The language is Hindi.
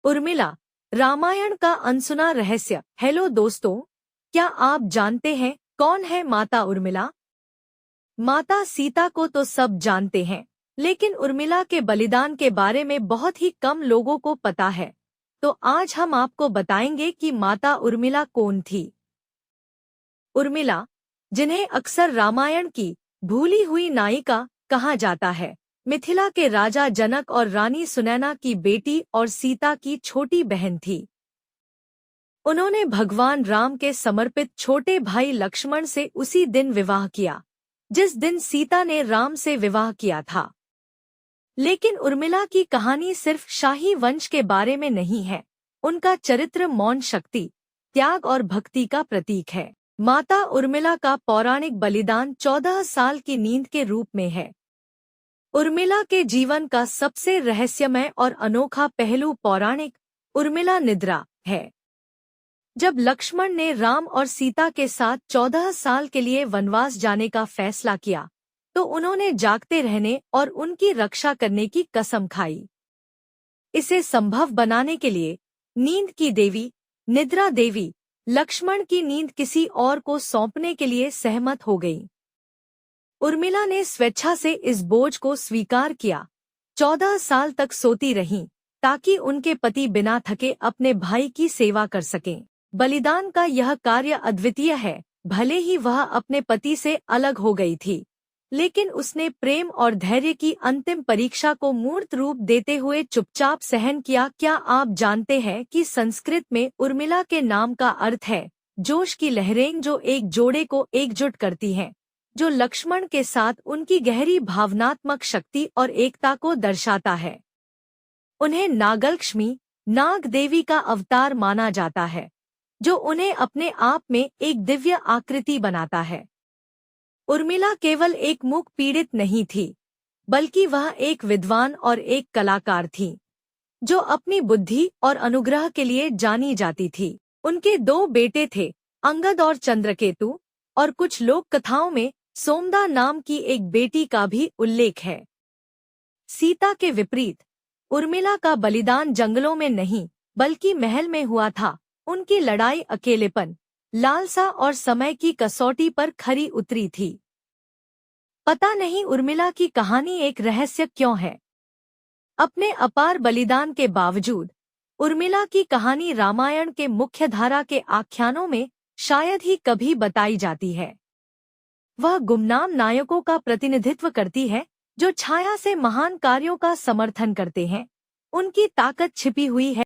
उर्मिला, रामायण का अनसुना रहस्य। हेलो दोस्तों, क्या आप जानते हैं कौन है माता उर्मिला? माता सीता को तो सब जानते हैं, लेकिन उर्मिला के बलिदान के बारे में बहुत ही कम लोगों को पता है। तो आज हम आपको बताएंगे कि माता उर्मिला कौन थी। उर्मिला, जिन्हें अक्सर रामायण की भूली हुई नायिका कहा जाता है, मिथिला के राजा जनक और रानी सुनैना की बेटी और सीता की छोटी बहन थी। उन्होंने भगवान राम के समर्पित छोटे भाई लक्ष्मण से उसी दिन विवाह किया जिस दिन सीता ने राम से विवाह किया था। लेकिन उर्मिला की कहानी सिर्फ शाही वंश के बारे में नहीं है। उनका चरित्र मौन शक्ति, त्याग और भक्ति का प्रतीक है। माता उर्मिला का पौराणिक बलिदान 14 साल की नींद के रूप में है। उर्मिला के जीवन का सबसे रहस्यमय और अनोखा पहलू पौराणिक उर्मिला निद्रा है। जब लक्ष्मण ने राम और सीता के साथ 14 साल के लिए वनवास जाने का फैसला किया, तो उन्होंने जागते रहने और उनकी रक्षा करने की कसम खाई। इसे संभव बनाने के लिए नींद की देवी, निद्रा देवी, लक्ष्मण की नींद किसी और को सौंपने के लिए सहमत हो गई। उर्मिला ने स्वेच्छा से इस बोझ को स्वीकार किया। 14 साल तक सोती रहीं, ताकि उनके पति बिना थके अपने भाई की सेवा कर सकें। बलिदान का यह कार्य अद्वितीय है। भले ही वह अपने पति से अलग हो गई थी, लेकिन उसने प्रेम और धैर्य की अंतिम परीक्षा को मूर्त रूप देते हुए चुपचाप सहन किया। क्या आप जानते हैं कि संस्कृत में उर्मिला के नाम का अर्थ है जोश की लहरें, जो एक जोड़े को एकजुट करती हैं, जो लक्ष्मण के साथ उनकी गहरी भावनात्मक शक्ति और एकता को दर्शाता है। उन्हें नागलक्ष्मी, नाग देवी का अवतार माना जाता है, जो उन्हें अपने आप में एक दिव्य आकृति बनाता है। उर्मिला केवल एक मूक पीड़ित नहीं थी, बल्कि वह एक विद्वान और एक कलाकार थी, जो अपनी बुद्धि और अनुग्रह के लिए जानी जाती थी। उनके 2 बेटे थे, अंगद और चंद्रकेतु, और कुछ लोक कथाओं में सोमदा नाम की एक बेटी का भी उल्लेख है। सीता के विपरीत उर्मिला का बलिदान जंगलों में नहीं, बल्कि महल में हुआ था। उनकी लड़ाई अकेलेपन, लालसा और समय की कसौटी पर खरी उतरी थी। पता नहीं उर्मिला की कहानी एक रहस्य क्यों है। अपने अपार बलिदान के बावजूद उर्मिला की कहानी रामायण के मुख्यधारा के आख्यानों में शायद ही कभी बताई जाती है। वह गुमनाम नायकों का प्रतिनिधित्व करती है, जो छाया से महान कार्यों का समर्थन करते हैं। उनकी ताकत छिपी हुई है